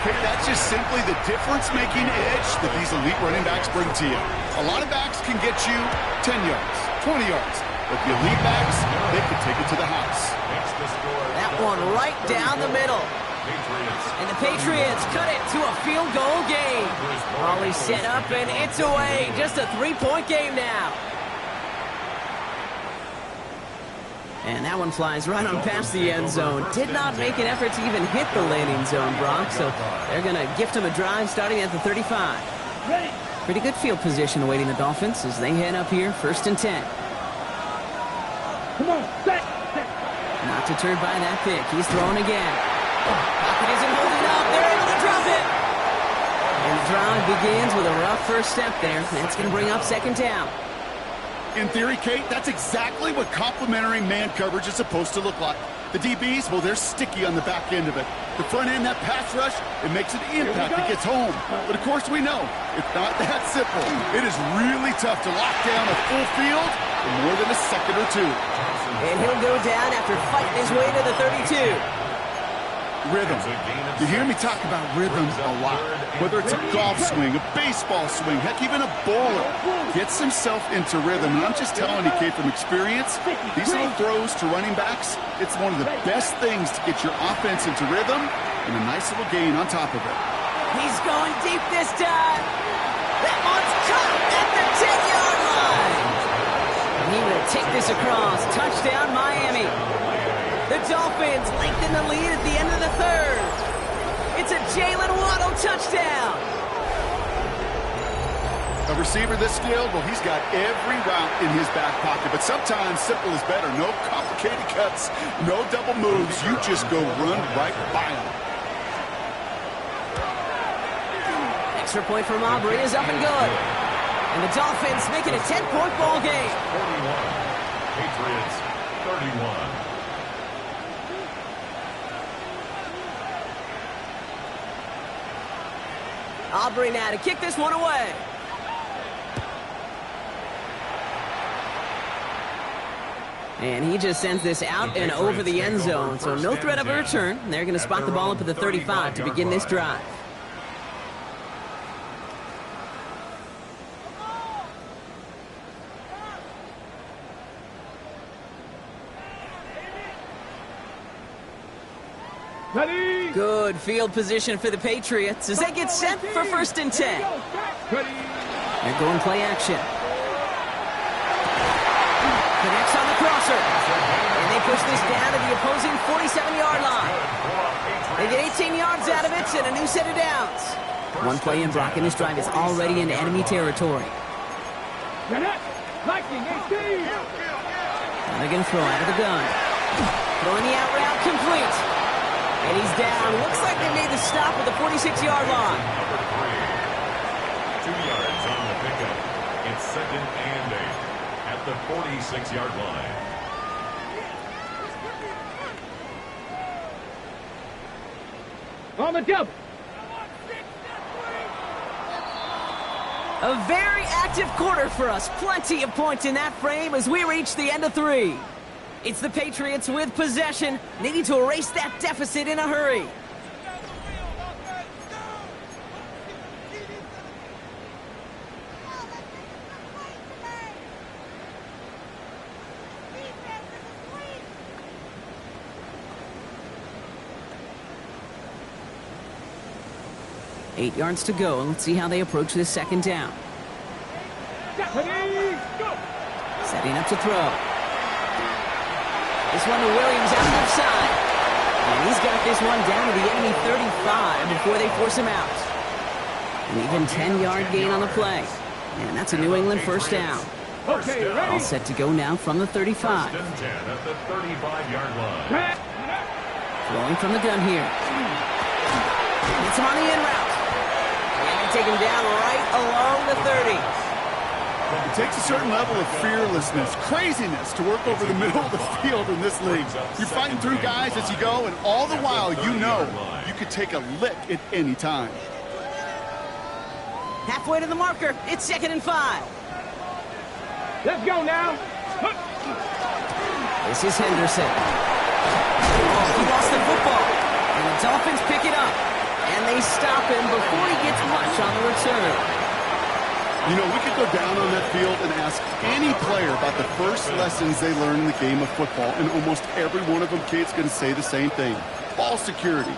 Hey, that's just simply the difference-making edge that these elite running backs bring to you. A lot of backs can get you 10 yards, 20 yards. But the elite backs, they can take it to the house. That one right down the middle. And the Patriots cut it to a field goal game. Ball set up and it's away. Just a 3-point game now. And that one flies right on past the end zone. Did not make an effort to even hit the landing zone, Brock. So they're going to gift him a drive starting at the 35. Pretty good field position awaiting the Dolphins as they head up here, 1st and 10. Come on, set. Not deterred by that pick. He's throwing again. Pocket isn't holding up. They're able to drop it. And the drive begins with a rough first step there. That's going to bring up 2nd down. In theory, Kate, that's exactly what complementary man coverage is supposed to look like. The DBs, well, they're sticky on the back end of it. The front end, that pass rush, it makes an impact that gets home. But of course we know, it's not that simple. It is really tough to lock down a full field in more than a second or two. And he'll go down after fighting his way to the 32. Rhythm. You hear me talk about rhythms a lot. Whether it's a golf swing, a baseball swing, heck, even a bowler gets himself into rhythm. And I'm just telling you, Kate, from experience, these little throws to running backs, it's one of the best things to get your offense into rhythm and a nice little gain on top of it. He's going deep this time. That one's caught at the 10-yard line. He will take this across. Touchdown, Miami. The Dolphins lengthen the lead at the end of the 3rd. It's a Jalen Waddle touchdown. A receiver this skilled, well, he's got every route in his back pocket. But sometimes simple is better. No complicated cuts, no double moves. You just go run right by him. Extra point from Aubrey is up and good. And the Dolphins make it a 10-point ball game. 41. Patriots 31. Aubrey now to kick this one away. And he just sends this out and over the end zone, so no threat of a return. They're going to spot the ball up at the 35 to begin this drive. Ready? Good field position for the Patriots as they get set for 1st and 10. They're going play action. Connects on the crosser. And they push this down to the opposing 47-yard line. They get 18 yards out of it and a new set of downs. One play in Brock, and this drive is already in enemy territory. Lightning 18. Now they're going to throw out of the gun. Throwing the out route complete. And he's down. Looks like they made the stop at the 46-yard line. Number 3. 2 yards on the pickup. It's 2nd and 8 at the 46-yard line. On the double. A very active quarter for us. Plenty of points in that frame as we reach the end of 3. It's the Patriots with possession, needing to erase that deficit in a hurry. Eight yards to go. Let's see how they approach this 2nd down. Setting up to throw. This one to Williams out left side. And he's got this one down to the enemy 35 before they force him out. An even 10-yard gain on the play. And that's a New England first down. Okay, ready? All set to go now from the 35. 1st and 10 at the 35-yard line. Throwing from the gun here. It's him on the in route. And take him down right along the 30. It takes a certain level of fearlessness, craziness to work over the middle of the field in this league. You're fighting through guys as you go, and all the while you know you could take a lick at any time. Halfway to the marker. It's 2nd and 5. Let's go now. This is Henderson. Oh, he lost the football. And the Dolphins pick it up. And they stop him before he gets much on the return. You know, we could go down on that field and ask any player about the first lessons they learned in the game of football, and almost every one of them kids going to say the same thing. Ball security.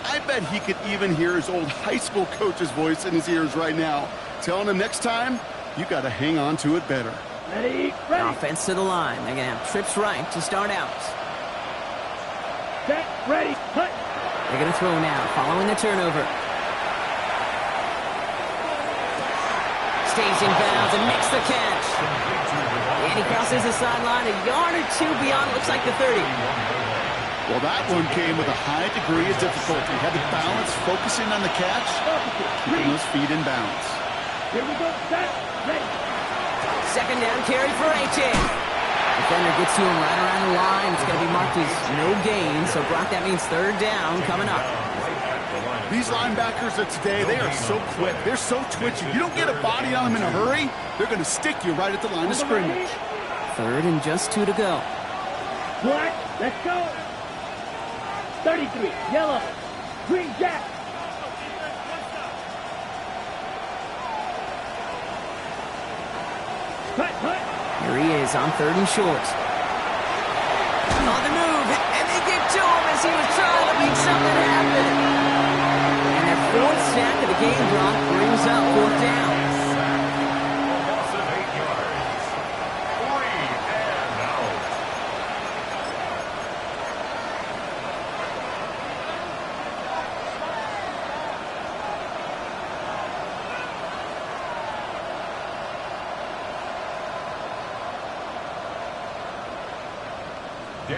I bet he could even hear his old high school coach's voice in his ears right now, telling him next time, you got to hang on to it better. Ready, ready. Offense to the line. They're going to have trips right to start out. Set, ready, put. They're going to throw now, following the turnover. Stays in bounds and makes the catch. And he crosses the sideline a yard or two beyond, looks like the 30. Well, that one came with a high degree of difficulty. Had to balance focusing on the catch, keeping those feet in bounds. Here we go, set, ready. 2nd down carry for A.J. Defender gets to him right around the line. It's going to be marked as no gain. So, Brock, that means 3rd down coming up. These linebackers of today, they are so quick. They're so twitchy. You don't get a body on them in a hurry, they're going to stick you right at the line of scrimmage. 3rd and just 2 to go. Black, let's go. 33, yellow, green jack. Cut, cut. Here he is on 3rd and short. On the move, and they get to him as he was trying to make something happen. And their 4th sack of the game, Brock, brings up 4th down. Loss of 8 yards. 3 and out.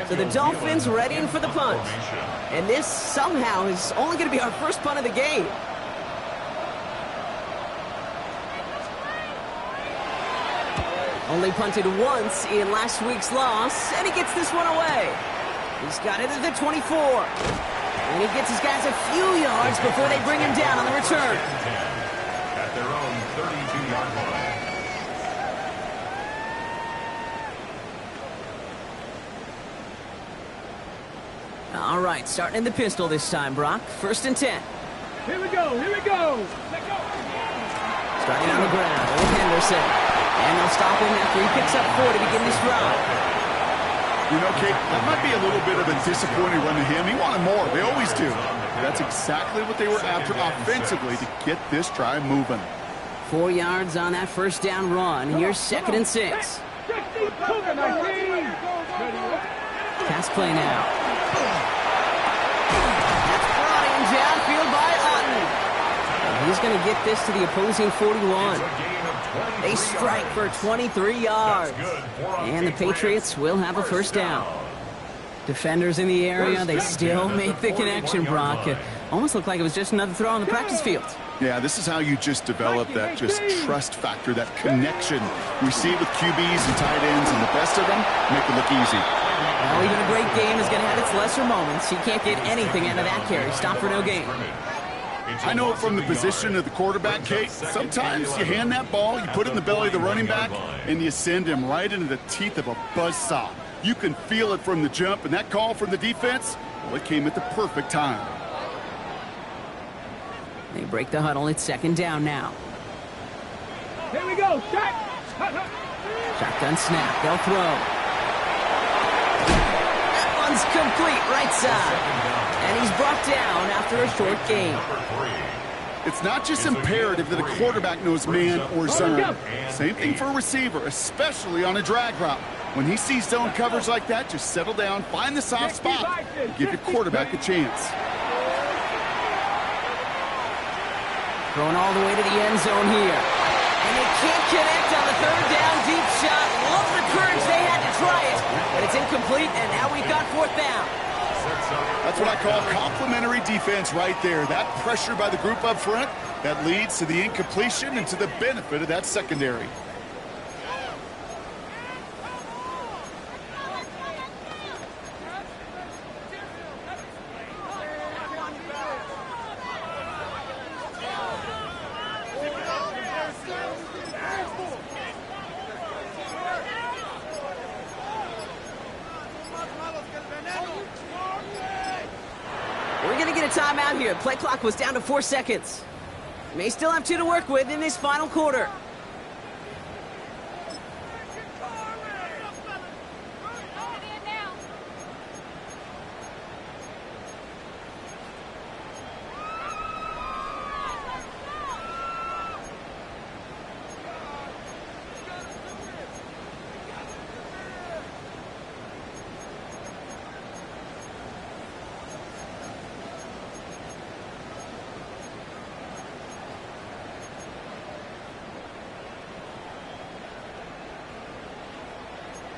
So the Dolphins readying for the punt. And this somehow is only going to be our first punt of the game. Only punted once in last week's loss, and he gets this one away. He's got it at the 24. And he gets his guys a few yards before they bring him down on the return. At their own 32-yard line. All right, starting in the pistol this time, Brock. 1st and 10. Here we go, here we go. Let go. Starting on the ground with Henderson. And they'll stop him after he picks up 4 to begin this drive. You know, Kate, that might be a little bit of a disappointing run to him. He wanted more. They always do. That's exactly what they were after offensively to get this drive moving. 4 yards on that 1st down run. Here's 2nd and 6. Pass play now. That's brought in downfield by Otten. And he's going to get this to the opposing 41. They strike for 23 yards. And the Patriots will have a 1st down. Defenders in the area, they still make the connection, Brock. It almost looked like it was just another throw on the practice field. Yeah, this is how you just develop that just trust factor, that connection. We see it with QBs and tight ends, and the best of them make it look easy. Well, even a great game is going to have its lesser moments. You can't get anything out of that carry. Stop for no gain. I know from the position of the quarterback, Kate, sometimes you hand that ball, you put it in the belly of the running back, and you send him right into the teeth of a buzzsaw. You can feel it from the jump, and that call from the defense, well, it came at the perfect time. They break the huddle. It's 2nd down now. Here we go, shot. Shotgun snap. They'll throw. That one's complete right side. And he's brought down after a short gain. It's not just imperative that a quarterback knows man or zone. Same thing for a receiver, especially on a drag route. When he sees zone coverage like that, just settle down, find the soft spot, and give your quarterback a chance. Thrown all the way to the end zone here. And they can't connect on the 3rd down deep shot. Love the courage they had to try it. But it's incomplete, and now we've got 4th down. That's what I call complimentary defense right there. That pressure by the group up front, That leads to the incompletion and to the benefit of that secondary. We're going to get a timeout here. Play clock was down to 4 seconds. May still have 2 to work with in this final quarter.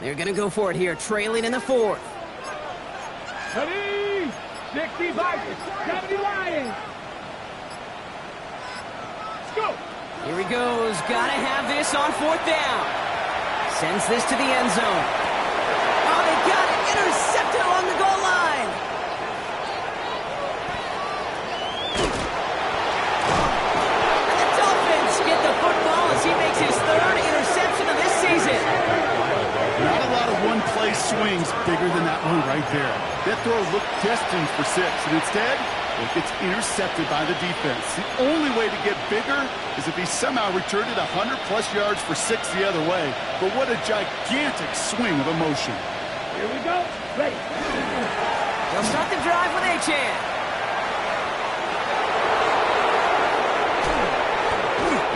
They're going to go for it here, trailing in the 4th. Ready? 60 Vikings, 70 Lions. Let's go. Here he goes. Got to have this on 4th down. Sends this to the end zone. Oh, they got it. Intercepted along the goal line. And the Dolphins get the football as he makes his 3rd interception of this season. Not a lot of one-play swings bigger than that one right there. That throw looked destined for 6, and instead, it gets intercepted by the defense. The only way to get bigger is if he somehow returned it 100-plus yards for 6 the other way. But what a gigantic swing of emotion. Here we go. Ready. They'll start the drive with Achane.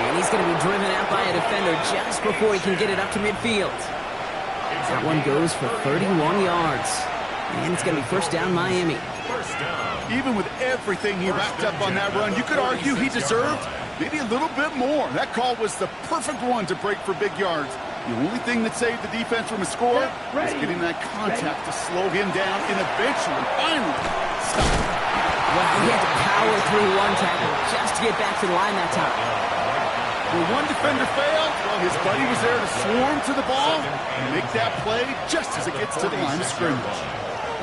And he's going to be driven out by a defender just before he can get it up to midfield. That one goes for 31 yards. And it's going to be first down Miami. Even with everything he racked up on that run, you could argue he deserved maybe a little bit more. That call was the perfect one to break for big yards. The only thing that saved the defense from a score was getting that contact to slow him down and eventually, finally, stop him. Well, he had to power through one tackle just to get back to the line that time. When one defender failed, well, his buddy was there to swarm to the ball and make that play just as it gets to the line of scrimmage.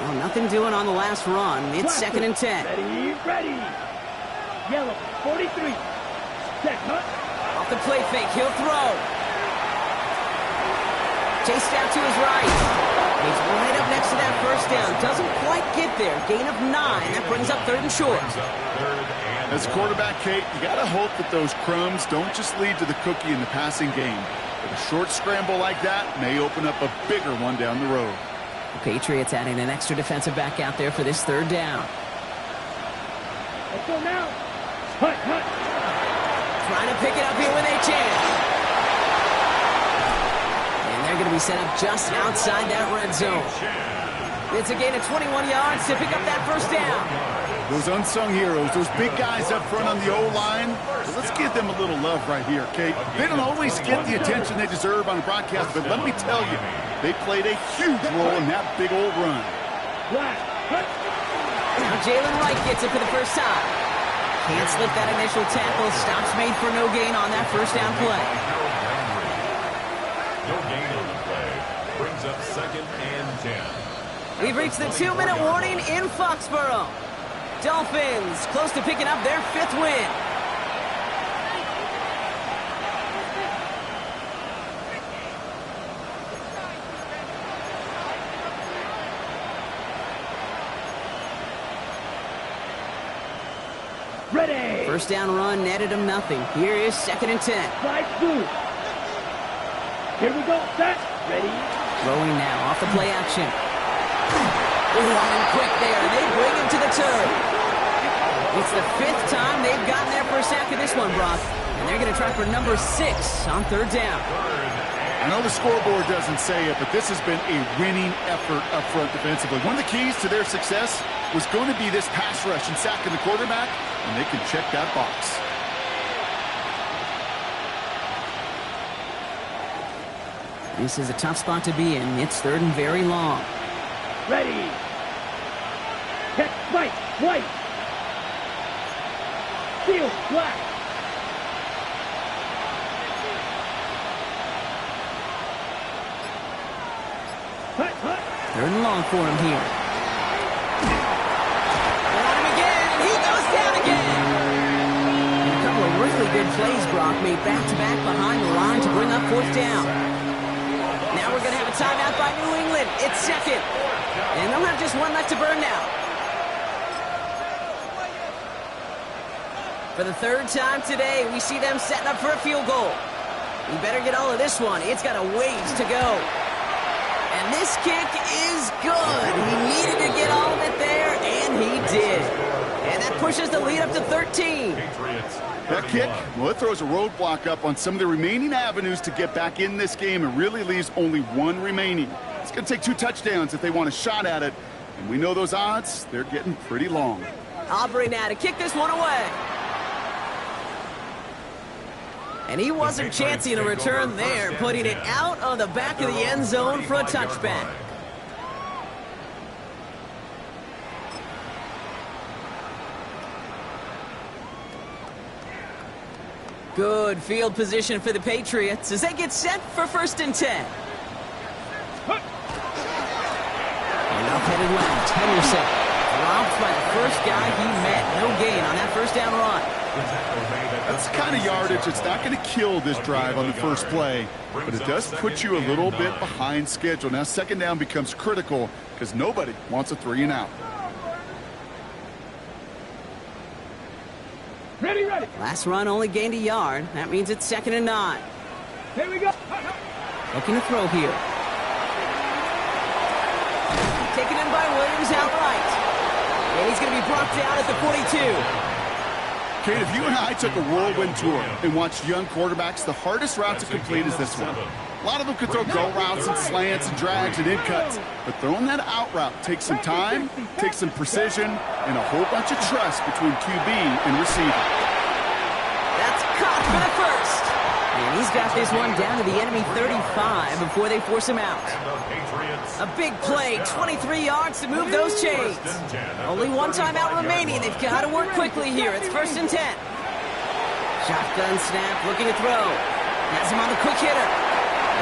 Well, nothing doing on the last run. It's 2nd and 10. Ready. Yellow, 43. Set, hunt. Off the play fake, he'll throw. Chased out to his right. He's right up next to that first down. Doesn't quite get there. Gain of 9. That brings up 3rd and short. As a quarterback, Kate, you got to hope that those crumbs don't just lead to the cookie in the passing game. But a short scramble like that may open up a bigger one down the road. The Patriots adding an extra defensive back out there for this 3rd down. Let's go now. Hunt. Trying to pick it up here with Achane. And they're going to be set up just outside that red zone. It's a gain of 21 yards to pick up that first down. Those unsung heroes, those big guys up front on the O-line, well, let's give them a little love right here, Kate. They don't always get the attention they deserve on the broadcast, but let me tell you, they played a huge role in that big old run. Now Jalen Wright gets it for the first time. Can't slip that initial tackle. Stops made for no gain on that first down play. No gain on the play. Brings up 2nd and 10. We've reached the 2-minute warning in Foxborough. Dolphins close to picking up their 5th win. Ready. First down run netted him nothing. Here is 2nd and 10. Slide through. Here we go. Set. Ready. Throwing now off the play action. Running quick there. They bring him to the turf. It's the 5th time they've gotten their first sack of this one, Brock. And they're going to try for number 6 on 3rd down. I know the scoreboard doesn't say it, but this has been a winning effort up front defensively. One of the keys to their success was going to be this pass rush and sacking the quarterback, and they can check that box. This is a tough spot to be in. It's 3rd and very long. Ready. Catch, white. Field, black. Third and long for him here. And on him again, and he goes down again. And a couple of really good plays, Brock, made back-to-back behind the line to bring up fourth down. Now we're going to have a timeout by New England. It's second. And they'll have just one left to burn now. For the third time today, we see them setting up for a field goal. You better get all of this one. It's got a ways to go. And this kick is good. He needed to get all of it there, and he did. And that pushes the lead up to 13. That kick, well, it throws a roadblock up on some of the remaining avenues to get back in this game and really leaves only one remaining. It's going to take 2 touchdowns if they want a shot at it. And we know those odds, they're getting pretty long. Aubrey now to kick this one away. And he wasn't chancing a return there, putting it out on the back of the end zone for a touchback. Good field position for the Patriots as they get set for 1st and 10. And up-headed left, Henderson dropped by the first guy he met. No gain on that first down run. That's the kind of yardage that's not going to kill this drive on the first play, but it does put you a little bit behind schedule. Now, 2nd down becomes critical because nobody wants a 3-and-out. Ready, ready. Last run only gained a yard. That means it's 2nd and 9. Here we go. Looking to throw here. Taken in by Williams outright. And he's going to be brought down at the 42. Kate, if you and I took a whirlwind tour and watched young quarterbacks, the hardest route to complete is this one. A lot of them could throw go routes and slants and drags and in cuts, but throwing that out route takes some time, takes some precision, and a whole bunch of trust between QB and receiver. That's caught for the first. And he's got this one down to the enemy 35 before they force him out. A big play, 23 yards to move those chains. Only one timeout remaining. They've got to work quickly here. It's 1st and 10. Shotgun snap, looking to throw. Has him on the quick hitter.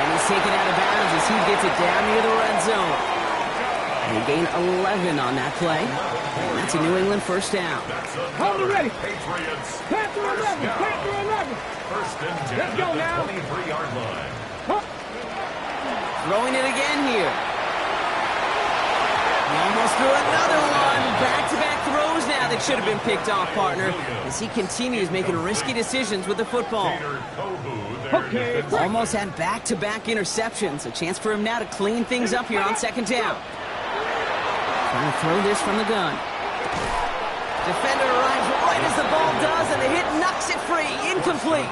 And he's taken out of bounds as he gets it down near the red zone. And he gained 11 on that play. And that's a New England 1st down. Hold it ready. Patriots. Panther 11. Panther 11. 1st and 10 Let's go now. 23-yard line. Throwing it again here. He almost threw another one. Back-to-back throws now that should have been picked off, partner, as he continues making risky decisions with the football. Okay. Almost had back-to-back interceptions. A chance for him now to clean things up here on 2nd down. Trying to throw this from the gun. Defender arrives right as the ball does, and the hit knocks it free. Incomplete.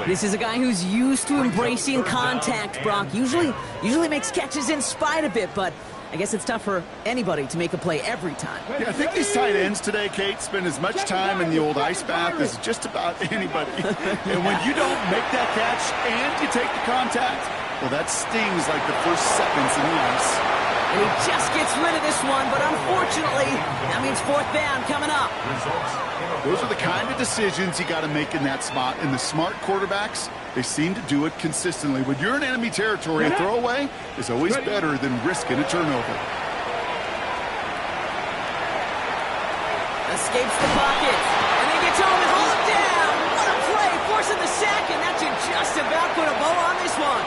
This is a guy who's used to embracing contact, Brock. Usually makes catches in spite of it, but I guess it's tough for anybody to make a play every time. Yeah, I think these tight ends today, Kate, spend as much time in the old ice bath as just about anybody. And when you don't make that catch and you take the contact, well, that stings like the first seconds in the ice. And he just gets rid of this one, but unfortunately, that means 4th down coming up. Those are the kind of decisions you got to make in that spot. And the smart quarterbacks, they seem to do it consistently. When you're in enemy territory, a throwaway is always better than risking a turnover. Escapes the pocket, and then gets home and hold him down. What a play, forcing the sack, and that should just about put a bow on this one.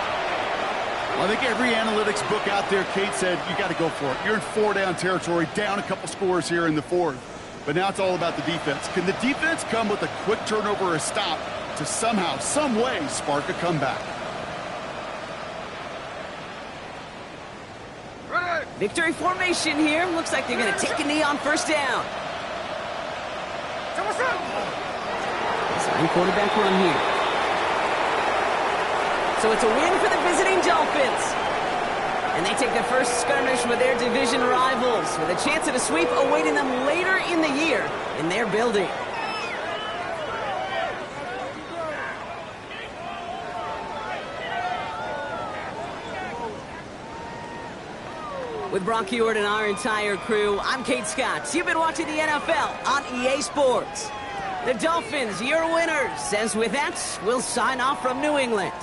I think every analytics book out there, Kate, said you got to go for it. You're in 4-down territory, down a couple scores here in the 4th. But now it's all about the defense. Can the defense come with a quick turnover or a stop to somehow, some way, spark a comeback? Victory formation here. Looks like they're going to take a knee on 1st down. Sign quarterback run here. So it's a win for the visiting Dolphins. And they take the first skirmish with their division rivals with a chance at a sweep awaiting them later in the year in their building. With Brock Heward and our entire crew, I'm Kate Scott. You've been watching the NFL on EA Sports. The Dolphins, your winners. As with that, we'll sign off from New England.